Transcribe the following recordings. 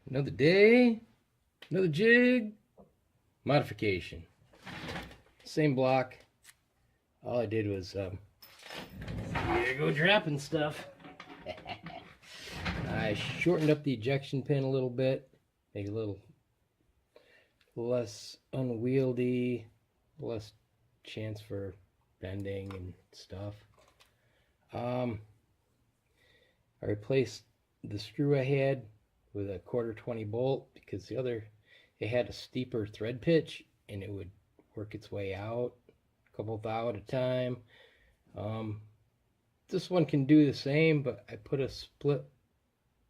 Another day, another jig, modification. Same block. All I did was go dropping stuff. I shortened up the ejection pin a little bit, make it a little less unwieldy, less chance for bending and stuff. I replaced the screw I had with a 1/4 bolt because the other, it had a steeper thread pitch and it would work its way out a couple thou at a time. This one can do the same, but I put a split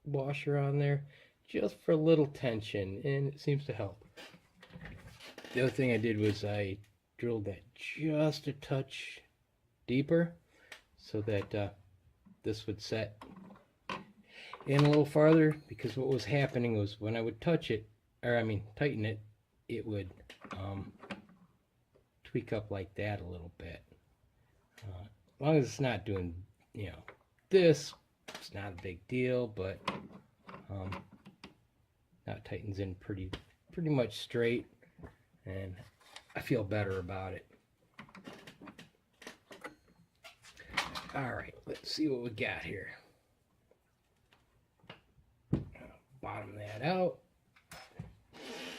washer on there just for a little tension, and it seems to help. The other thing I did was I drilled that just a touch deeper so that this would set in a little farther, because what was happening was when I would touch it, or I mean tighten it, it would tweak up like that a little bit. As long as it's not doing, this, it's not a big deal, but now it tightens in pretty much straight, and I feel better about it. All right, let's see what we got here. Bottom that out.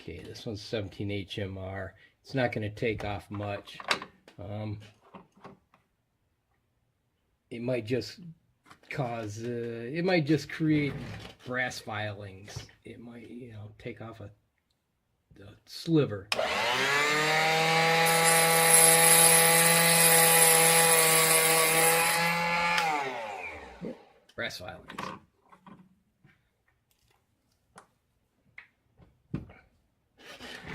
Okay, this one's 17 HMR. It's not going to take off much. It might just cause, it might just create brass filings. It might, take off a sliver. Brass filings.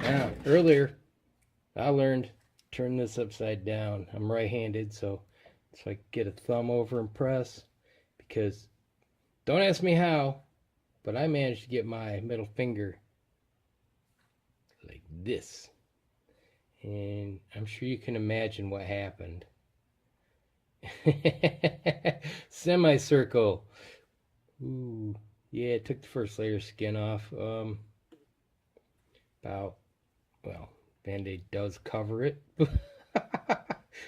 Now, earlier, I learned turn this upside down. I'm right-handed, so I get a thumb over and press, because don't ask me how, but I managed to get my middle finger like this. And I'm sure you can imagine what happened. Semicircle. Ooh, yeah, it took the first layer of skin off. Band-Aid does cover it.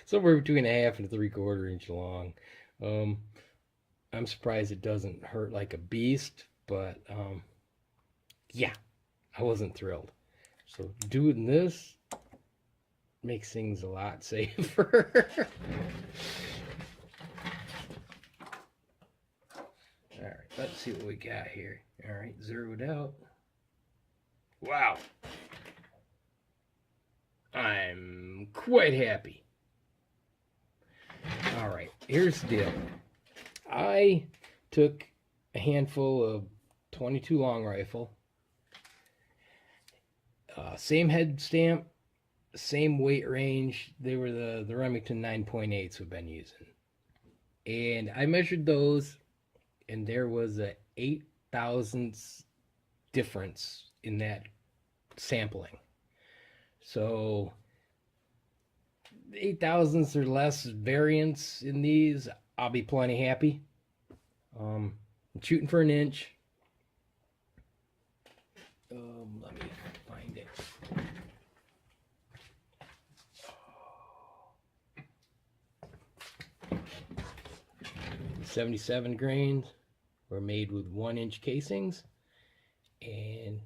Somewhere between a 1/2 and a 3/4 inch long. I'm surprised it doesn't hurt like a beast, but yeah, I wasn't thrilled. So doing this makes things a lot safer. All right, let's see what we got here. All right, zeroed out. Wow. I'm quite happy. All right, here's the deal. I took a handful of 22 long rifle, same head stamp, same weight range. They were the Remington 9.8s we've been using. And I measured those, and there was a 8 thousandths difference in that sampling. So 8 thousandths or less variance in these, I'll be plenty happy. I'm shooting for an inch. Let me find it. 77 grains were made with 1-inch casings, and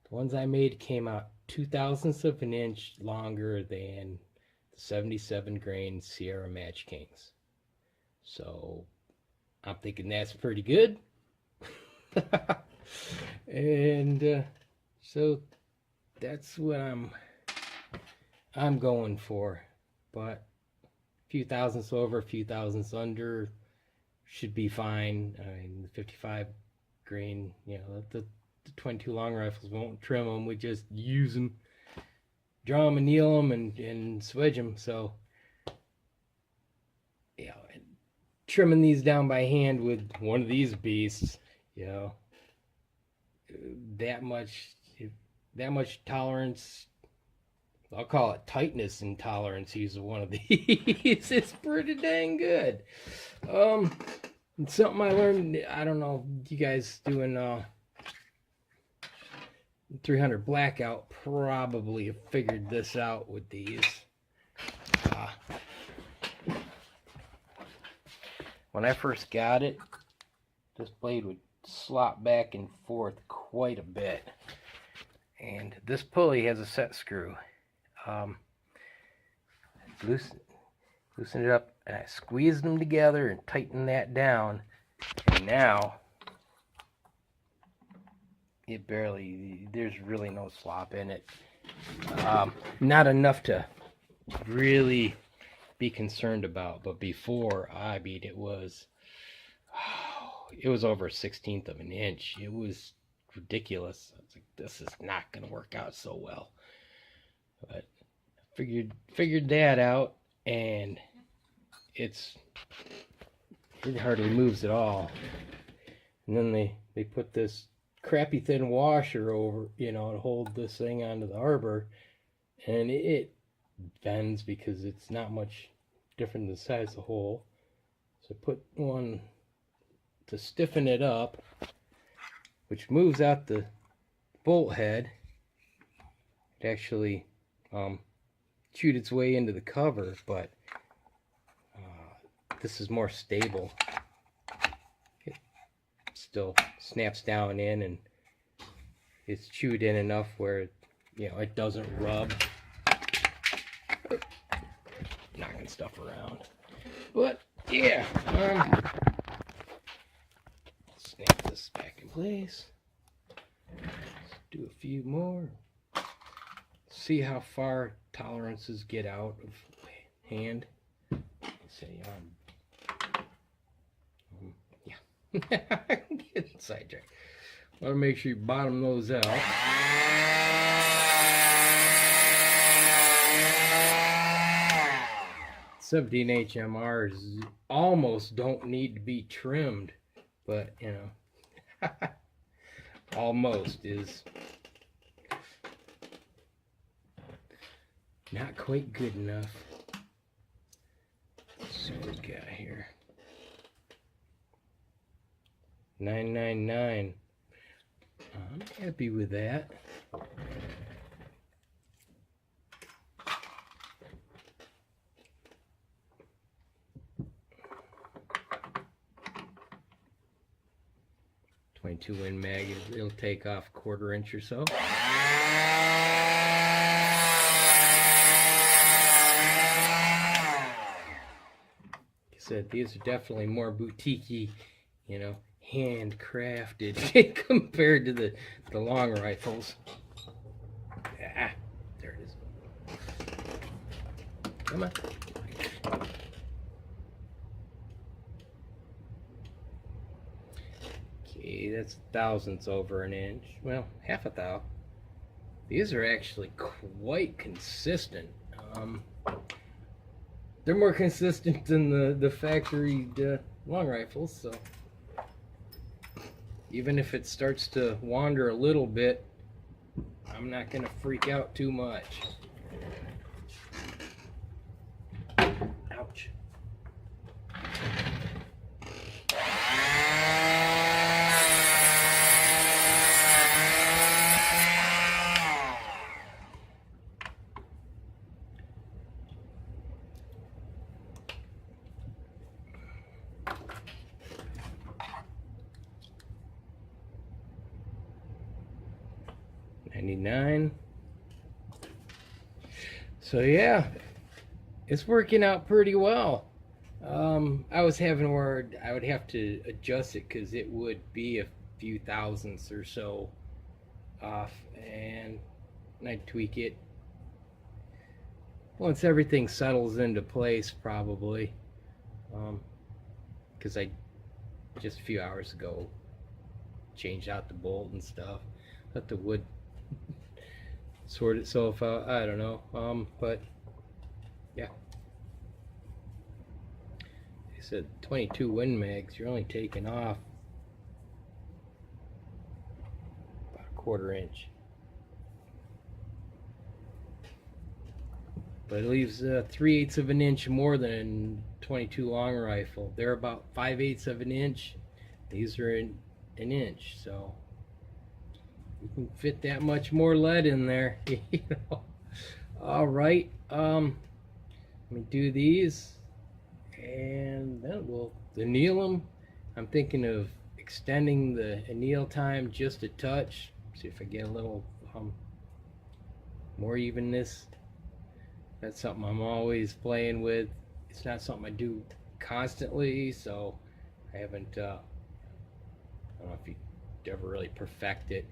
the ones I made came out 2 thousandths of an inch longer than the 77 grain Sierra Match Kings. So I'm thinking that's pretty good. And so that's what I'm going for. But a few thousandths over, a few thousandths under should be fine. I mean, the 55 grain, the 22 long rifles won't trim them. We just use them, draw them, anneal them, and swedge them. So, trimming these down by hand with one of these beasts, that much tolerance, I'll call it tightness and tolerance, use of one of these. It's pretty dang good. It's something I learned. I don't know, you guys doing 300 Blackout probably figured this out with these. When I first got it, this blade would slop back and forth quite a bit. And this pulley has a set screw. Loosen it up, and I squeezed them together and tightened that down. And now, there's really no slop in it. Not enough to really be concerned about, but before, I mean, it was over 1/16 of an inch. It was ridiculous. I was like, this is not going to work out so well. But figured that out, and it hardly moves at all. And then they put this crappy thin washer over, to hold this thing onto the arbor, and it bends because it's not much different than the size of the hole. So I put one to stiffen it up, which moves out the bolt head. It actually chewed its way into the cover, but this is more stable. It still snaps down in, and it's chewed in enough where it doesn't rub. Knocking stuff around, but yeah, snap this back in place. Let's do a few more. See how far tolerances get out of hand. Let's see, yeah. Getting sidetracked. Want to make sure you bottom those out. 17 HMRs almost don't need to be trimmed, but almost is not quite good enough. Let's see what we got here. 999. I'm happy with that. .22 Win Mag, it'll take off a 1/4 inch or so. Like I said, these are definitely more boutique-y, handcrafted compared to the long rifles. Ah, there it is. Come on. Okay, that's thousandths over an inch. Well, half a thou. These are actually quite consistent. They're more consistent than the factory long rifles, so even if it starts to wander a little bit, I'm not going to freak out too much. Ouch. $99. So yeah, it's working out pretty well. I was having where I would have to adjust it because it would be a few thousandths or so off, and I'd tweak it once everything settles into place, probably, because I just a few hours ago changed out the bolt and stuff, let the wood sort itself out. I don't know, but yeah, I said 22 Win Mags, you're only taking off about a 1/4 inch, but it leaves 3/8 of an inch more than a 22 long rifle. They're about 5/8 of an inch. These are an inch, so You can fit that much more lead in there. You know. All right. Let me do these, and then we'll anneal them. I'm thinking of extending the anneal time just a touch. See if I get a little more evenness. That's something I'm always playing with. It's not something I do constantly, so I haven't. I don't know if you ever really perfect it.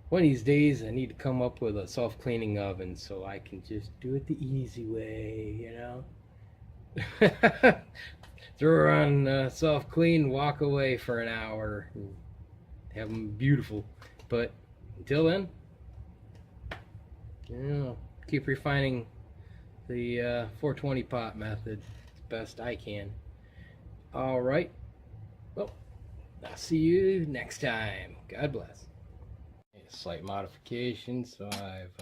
One of these days, I need to come up with a self-cleaning oven so I can just do it the easy way, you know. Throw her on self-clean, walk away for an hour, and have them beautiful. But until then, you know, keep refining the 420 pot method as best I can. All right. Well, I'll see you next time. God bless. A slight modification, so I've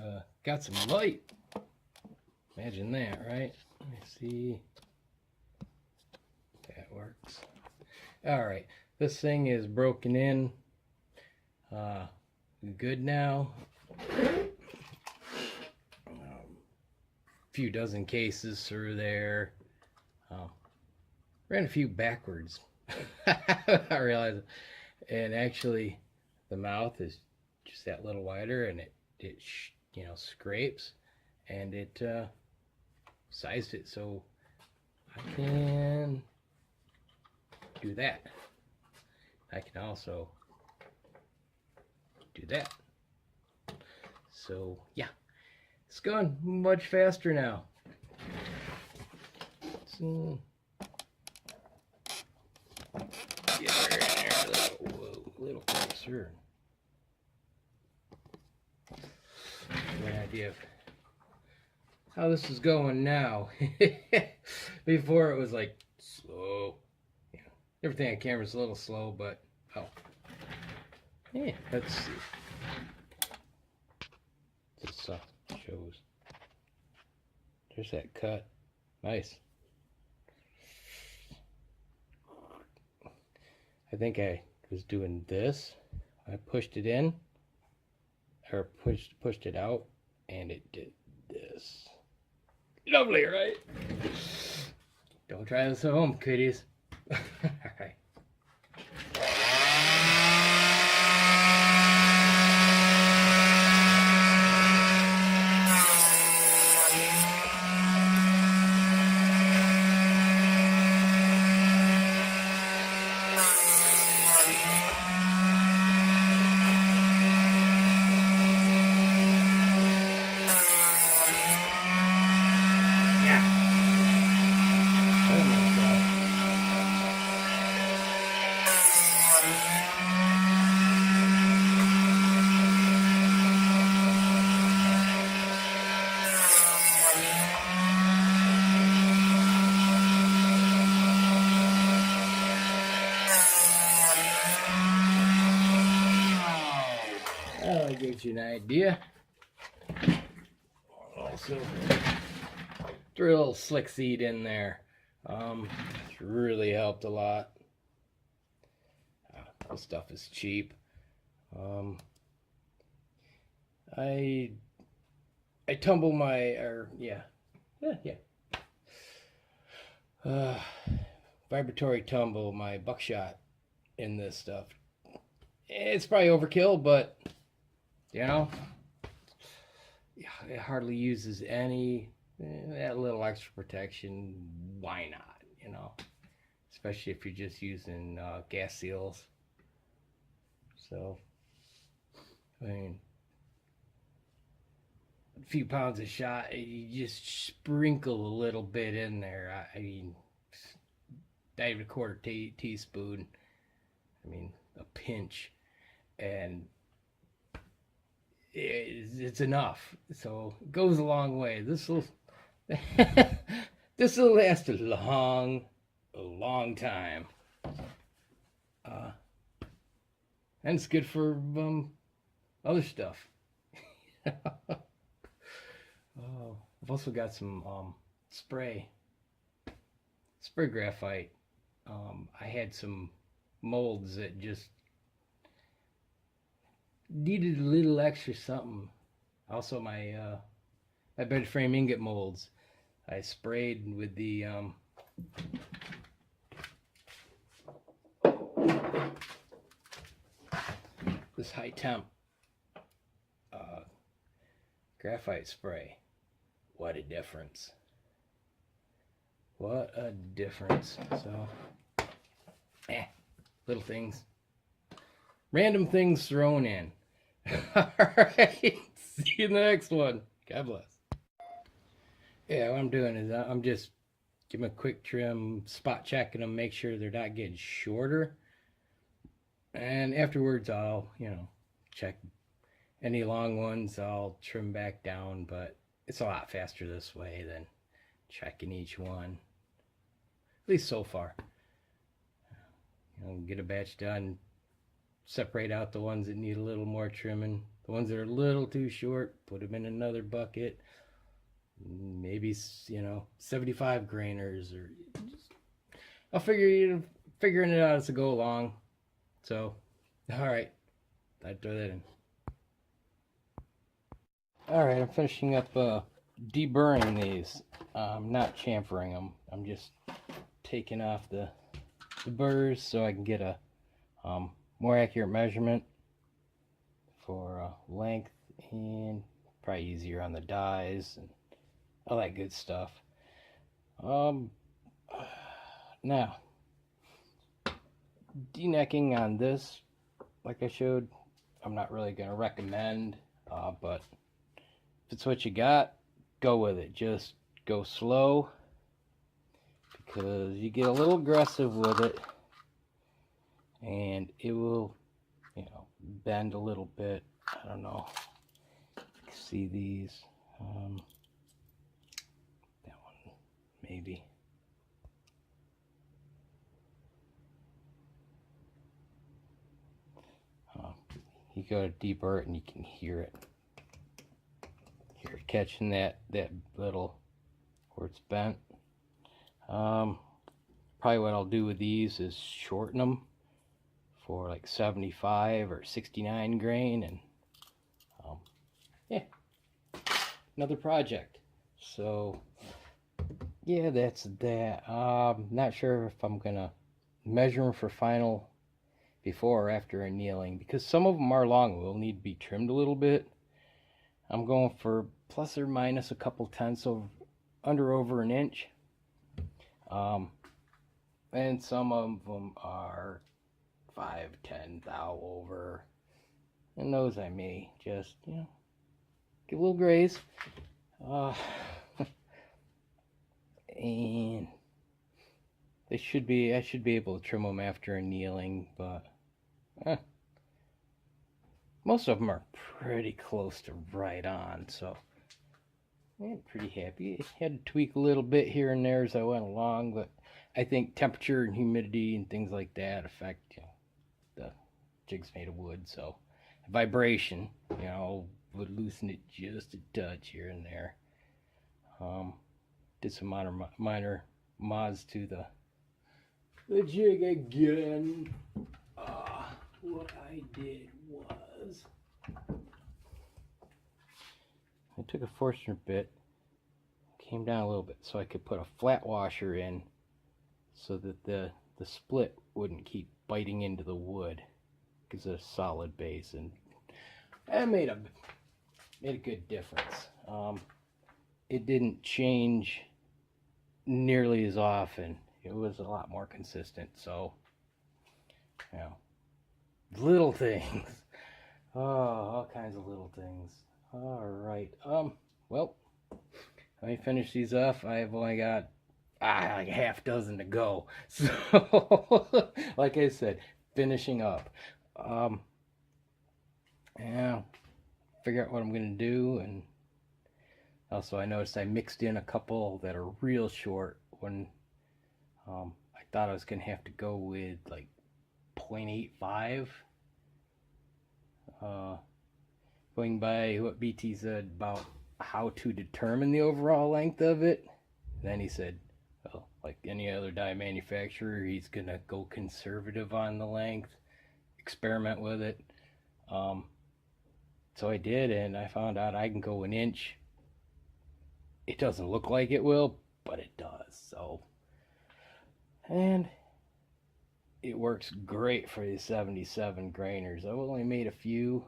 got some light. Imagine that, right? Let me see. That works. All right, this thing is broken in. Good now. Few dozen cases through there. Ran a few backwards. I realized it. And actually the mouth is just that little wider, and it you know, scrapes, and it sized it so I can do that. I can also do that. So yeah, it's going much faster now. So, get her in there a little closer. An idea of how this is going now. Before it was like slow. Yeah. Everything on camera is a little slow, but oh. Yeah, let's see. This shows. There's that cut. Nice. I think I was doing this. I pushed it in, or pushed it out, and it did this. Lovely, right? Don't try this at home, kiddies. All right. That'll get you an idea. Also, threw a little slick seed in there. It's really helped a lot. This stuff is cheap. I tumble my, vibratory tumble my buckshot in this stuff. It's probably overkill, but you know, it hardly uses any. That little extra protection, why not? You know, especially if you're just using gas seals. So, I mean, a few pounds of shot, you just sprinkle a little bit in there. I mean, not even a quarter teaspoon. I mean, a pinch, and it's enough. So it goes a long way. This will this will last a long time. And it's good for other stuff. Oh, I've also got some spray graphite. I had some molds that just needed a little extra something. Also, my bed frame ingot molds, I sprayed with the this high temp graphite spray. What a difference! What a difference! So, little things, random things thrown in. All right, see you in the next one. God bless. Yeah, what I'm doing is I'm just giving them a quick trim, spot checking them, make sure they're not getting shorter. And afterwards, I'll, check any long ones, I'll trim back down, but it's a lot faster this way than checking each one, at least so far. Get a batch done, separate out the ones that need a little more trimming. The ones that are a little too short, put them in another bucket. Maybe 75 grainers, or I'll figuring it out as I go along. So, all right, I'd throw that in. All right, I'm finishing up deburring these. I'm not chamfering them. I'm just taking off the burrs so I can get a more accurate measurement for length, and probably easier on the dies and all that good stuff. Now, denecking on this, like I showed, I'm not really going to recommend, but if it's what you got, go with it. Just go slow, because you get a little aggressive with it and it will, bend a little bit. I don't know. See these? That one, maybe. You go to deburr it and you can hear it. You're catching that little where it's bent. Probably what I'll do with these is shorten them for like 75 or 69 grain, and yeah, another project. So yeah, that's that. Not sure if I'm gonna measure them for final before or after annealing, because some of them are long, will need to be trimmed a little bit. I'm going for plus or minus a couple tenths of over an inch. And some of them are 5-10 thou over, and those I may just give a little graze. And I should be able to trim them after annealing, but most of them are pretty close to right on, so I'm pretty happy. Had to tweak a little bit here and there as I went along, but I think temperature and humidity and things like that affect the jig's made of wood, so vibration would loosen it just a touch here and there. Did some minor mods to the jig again. What I did was I took a Forstner bit, came down a little bit so I could put a flat washer in, so that the split wouldn't keep biting into the wood, because it's a solid base, and that made a good difference. It didn't change nearly as often. It was a lot more consistent. So, little things. Oh, all kinds of little things. All right. Well, let me finish these off. I've only got like a half dozen to go. So, like I said, finishing up. Yeah, figure out what I'm gonna do, and also I noticed I mixed in a couple that are real short when I thought I was gonna have to go with like 0.85. Going by what BT said about how to determine the overall length of it, then he said, well, like any other die manufacturer, he's gonna go conservative on the length, experiment with it. So I did, and I found out I can go an inch. It doesn't look like it will, but it does. So, and it works great for the 77 grainers. I've only made a few,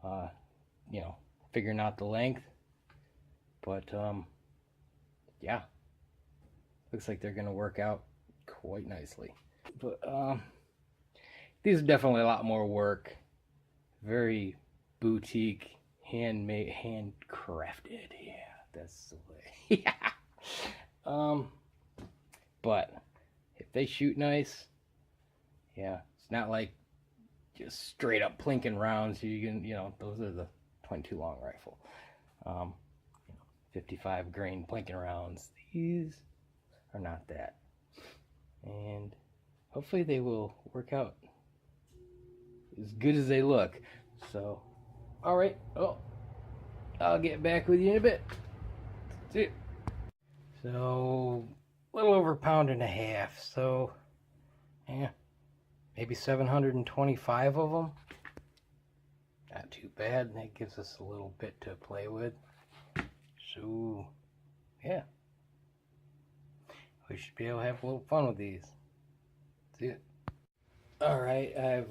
you know, figuring out the length, but yeah, looks like they're gonna work out quite nicely. But these are definitely a lot more work. Very boutique, handmade, handcrafted. Yeah, that's the way. Yeah. But if they shoot nice, yeah, it's not like just straight up plinking rounds. You can, those are the 22 long rifle. 55 grain plinking rounds. These are not that. And hopefully they will work out as good as they look. So, all right. Oh, I'll get back with you in a bit. See you. So, a little over a pound and a half. So, yeah, maybe 725 of them. Not too bad. That gives us a little bit to play with. So, yeah, we should be able to have a little fun with these. See it. All right, I've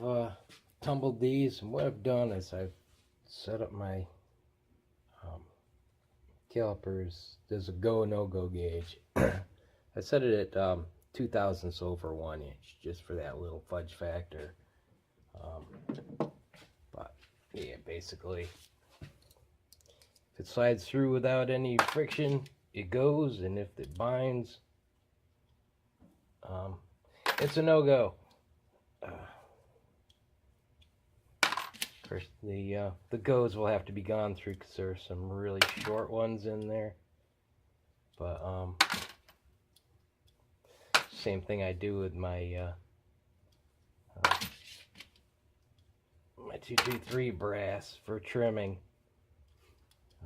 tumbled these, and what I've done is I've set up my calipers. There's a go no-go gauge. I set it at 2 thousandths over 1 inch, just for that little fudge factor. But yeah, basically, if it slides through without any friction, it goes, and if it binds, it's a no-go. Of course, the goes will have to be gone through because there are some really short ones in there. But same thing I do with my my 223 brass for trimming.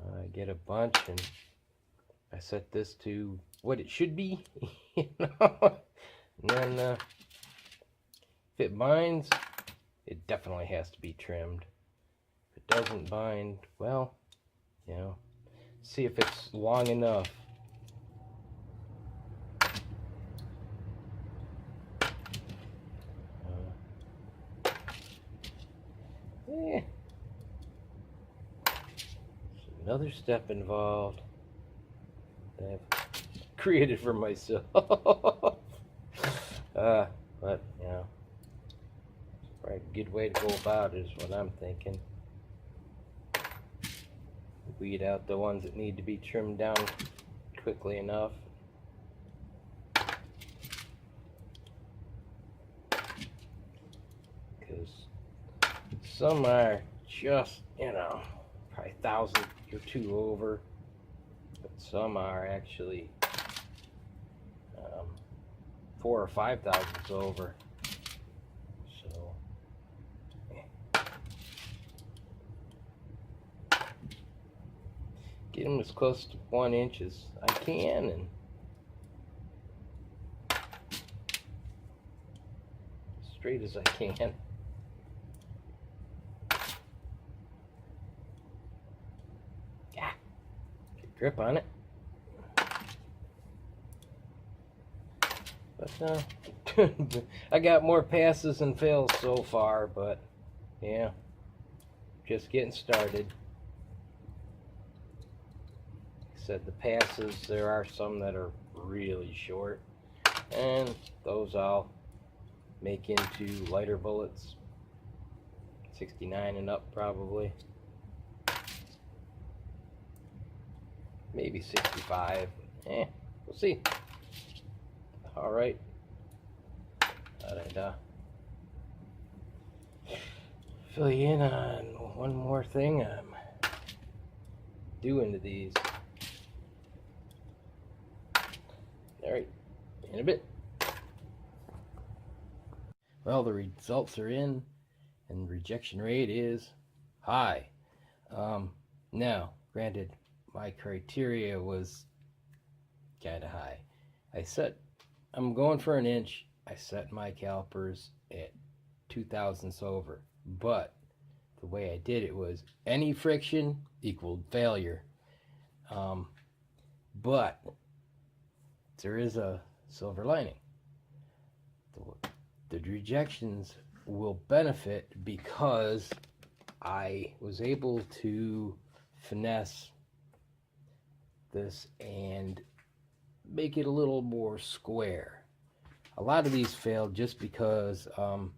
I get a bunch and I set this to what it should be, you know. And then if it binds, it definitely has to be trimmed. If it doesn't bind, well, see if it's long enough. There's another step involved that I've created for myself. But, probably a good way to go about it is what I'm thinking. Weed out the ones that need to be trimmed down quickly enough. Because some are just, probably 1,000 or 2 over. But some are actually 4 or 5 thousandths over. So, get them as close to 1 inch as I can, and straight as I can. Yeah, get grip on it. But I got more passes than fails so far, but yeah, just getting started. Like I said, the passes, there are some that are really short, and those I'll make into lighter bullets, 69 and up probably, maybe 65. We'll see. All right. Thought I'd fill you in on one more thing I'm doing to these. All right, in a bit. Well, the results are in, and rejection rate is high. Now, granted, my criteria was kind of high. I'm going for an inch. I set my calipers at 2 thousandths over, but the way I did it was any friction equaled failure. But there is a silver lining. The rejections will benefit because I was able to finesse this and make it a little more square. A lot of these failed just because of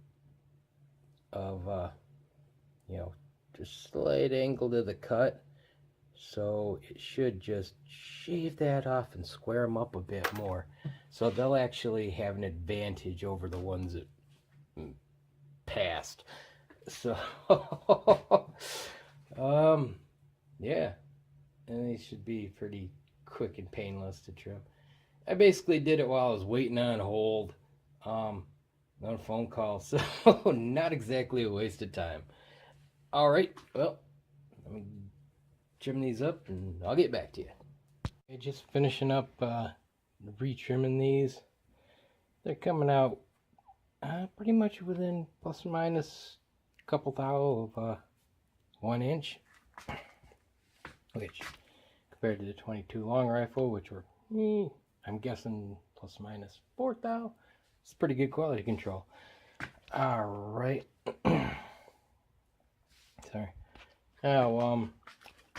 just slight angle to the cut, so it should just shave that off and square them up a bit more, so they'll actually have an advantage over the ones that passed. So yeah, and they should be pretty quick and painless to trim. I basically did it while I was waiting on hold on a phone call, so not exactly a waste of time. All right, well, let me trim these up and I'll get back to you. Okay, just finishing up retrimming these. They're coming out pretty much within plus or minus a couple thou of 1 inch, which compared to the 22 long rifle, which were I'm guessing plus or minus 4 thou. It's pretty good quality control. All right. Sorry. Now,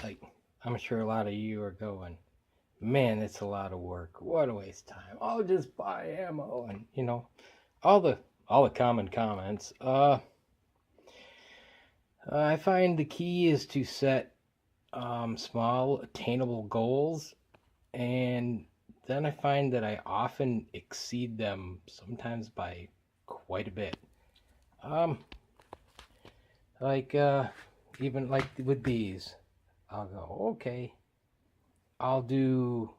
like, I'm sure a lot of you are going, man, it's a lot of work. What a waste of time. I'll just buy ammo, and you know, all the common comments. I find the key is to set small, attainable goals, and then I find that I often exceed them, sometimes by quite a bit. Even like with these, I'll go, okay, I'll do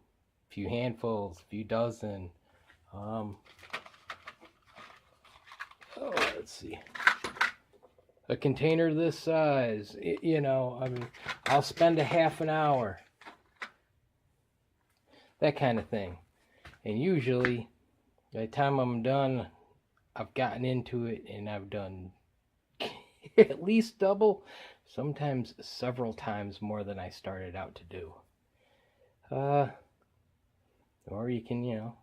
a few handfuls, a few dozen. Let's see, a container this size, you know, I mean, I'll spend a half an hour, that kind of thing. And usually, by the time I'm done, I've gotten into it and I've done at least double, sometimes several times more than I started out to do. Or you can, you know,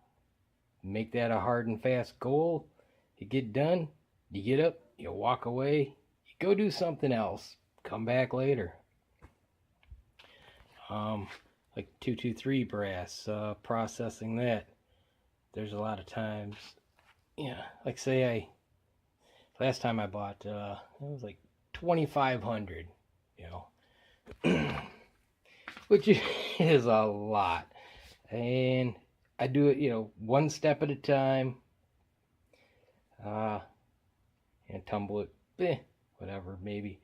make that a hard and fast goal. You get done, you get up, you walk away, you go do something else, come back later. Like 223 brass, processing that. There's a lot of times, yeah, like say last time I bought, it was like 2,500, you know, which is a lot. And I do it, you know, one step at a time, and tumble it, whatever, maybe.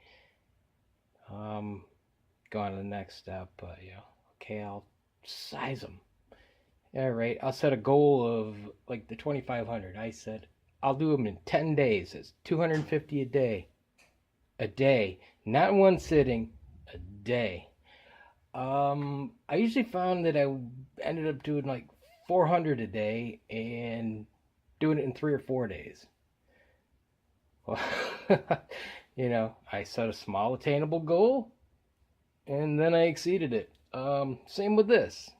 Go on to the next step, you know, okay, I'll size them. All right, I'll set a goal of like the 2,500. I said, I'll do them in 10 days. It's 250 a day. A day. Not in one sitting. A day. I usually found that I ended up doing like 400 a day and doing it in 3 or 4 days. Well, you know, I set a small attainable goal and then I exceeded it. Same with this.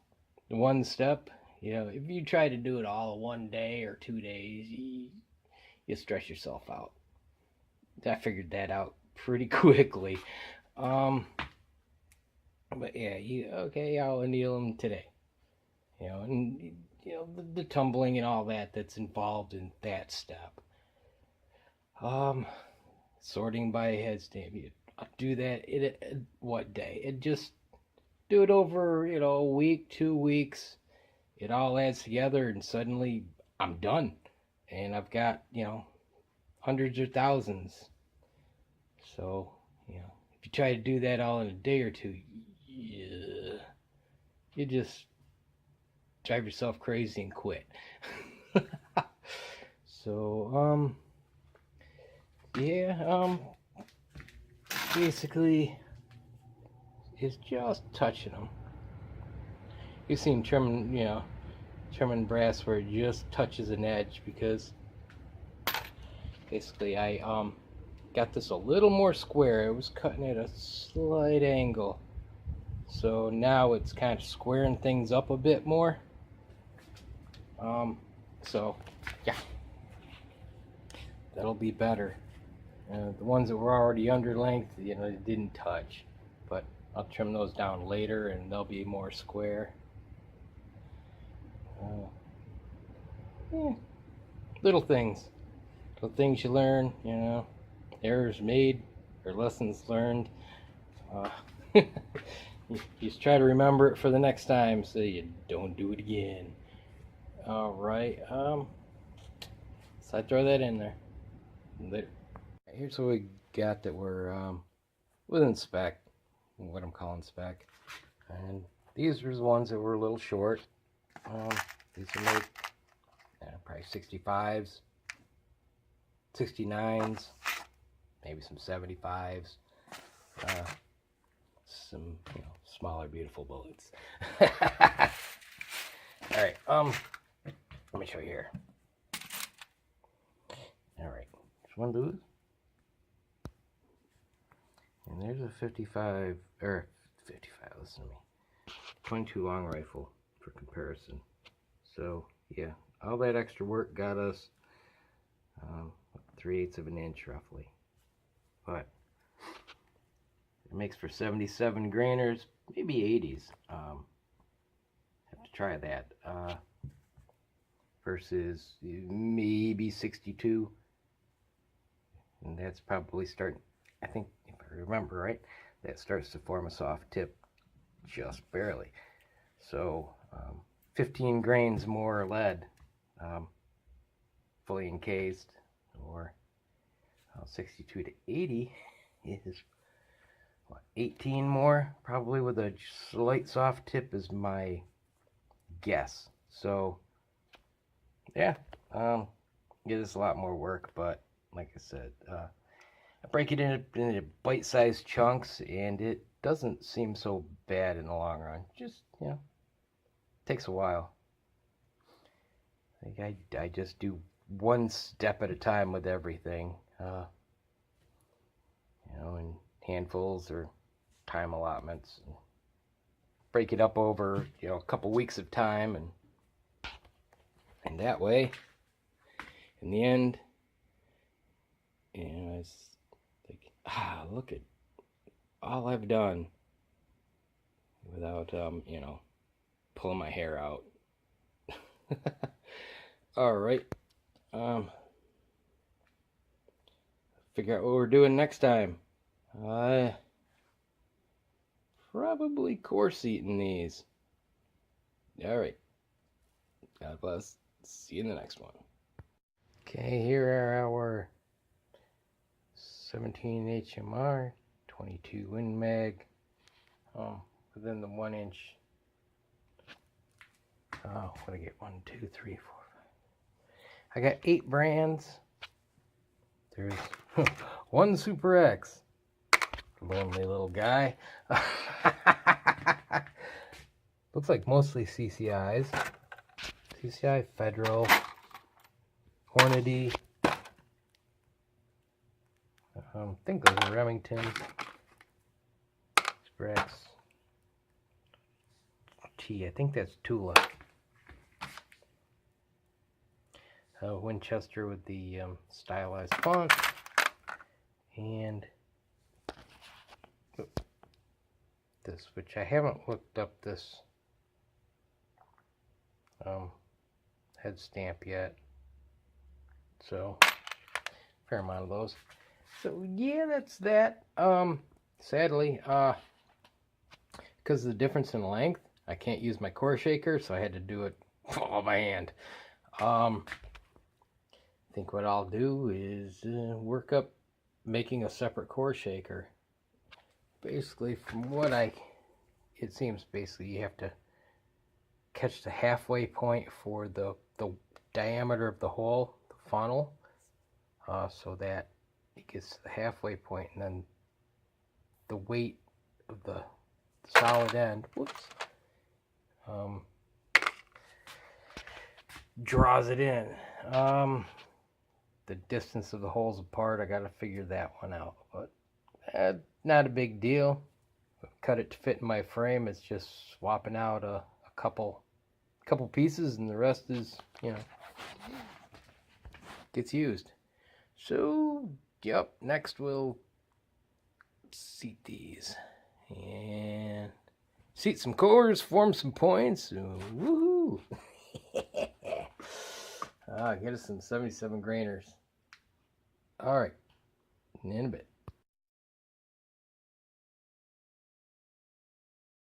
One step. You know, if you try to do it all in 1 day or 2 days, you stress yourself out. I figured that out pretty quickly. But yeah, okay, I'll anneal them today. You know, and you know the tumbling and all that's involved in that step. Sorting by head stamp. I'll do that in what day? It just do it over, you know, a week, 2 weeks. It all adds together, and suddenly I'm done, and I've got, you know, hundreds or thousands. So, you know, if you try to do that all in a day or two, you just drive yourself crazy and quit. So, yeah, basically, it's just touching them. You see him trimming, you know, trimming brass where it just touches an edge, because basically I got this a little more square. It was cutting at a slight angle. So now it's kind of squaring things up a bit more. So yeah, that'll be better. The ones that were already under length, you know, it didn't touch, but I'll trim those down later and they'll be more square. Yeah, little things you learn, you know, errors made or lessons learned. You just try to remember it for the next time so you don't do it again. All right, so I throw that in there later. Here's what we got that were within spec, what I'm calling spec, and these were the ones that were a little short. These are made probably 65s, 69s, maybe some 75s, some, you know, smaller beautiful bullets. All right, let me show you here. All right, just one of those. And there's a 55, listen to me, 22 long rifle for comparison. So yeah, all that extra work got us 3/8 of an inch roughly, but it makes for 77 grainers, maybe 80s. Have to try that versus maybe 62, and that's probably starting, I think, if I remember right, that starts to form a soft tip just barely. So 15 grains more lead, fully encased, or 62 to 80 is what, 18 more, probably, with a slight soft tip is my guess. So yeah, it is a lot more work, but like I said, I break it into bite-sized chunks, and it doesn't seem so bad in the long run. Just, you know, takes a while. I just do one step at a time with everything, you know, in handfuls or time allotments. And break it up over, you know, a couple weeks of time, and that way, in the end, you know, it's like, look at all I've done without, you know, pulling my hair out. All right, figure out what we're doing next time. Probably course eating these. All right, God bless. See you in the next one. Okay, here are our 17 HMR, 22 Win Mag, within the 1 inch. What do I get? 1, 2, 3, 4, 5. I got 8 brands. There's one Super X. Lonely little guy. Looks like mostly CCIs. CCI, Federal, Hornady. I think those are Remington. Super X. T, I think that's Tula. Winchester with the stylized font, and this, which I haven't looked up this head stamp yet, so fair amount of those. So yeah, that's that. Sadly, because of the difference in length, I can't use my core shaker, so I had to do it all by hand. I think what I'll do is work up making a separate core shaker. Basically, from what it seems basically you have to catch the halfway point for the diameter of the hole, the funnel, so that it gets to the halfway point, and then the weight of the solid end, draws it in. the distance of the holes apart. I got to figure that one out, but not a big deal. Cut it to fit in my frame. It's just swapping out a couple pieces, and the rest is, gets used. So, yep, next we'll seat these and seat some cores, form some points. Woohoo! Get us some 77 grainers. All right, in a bit.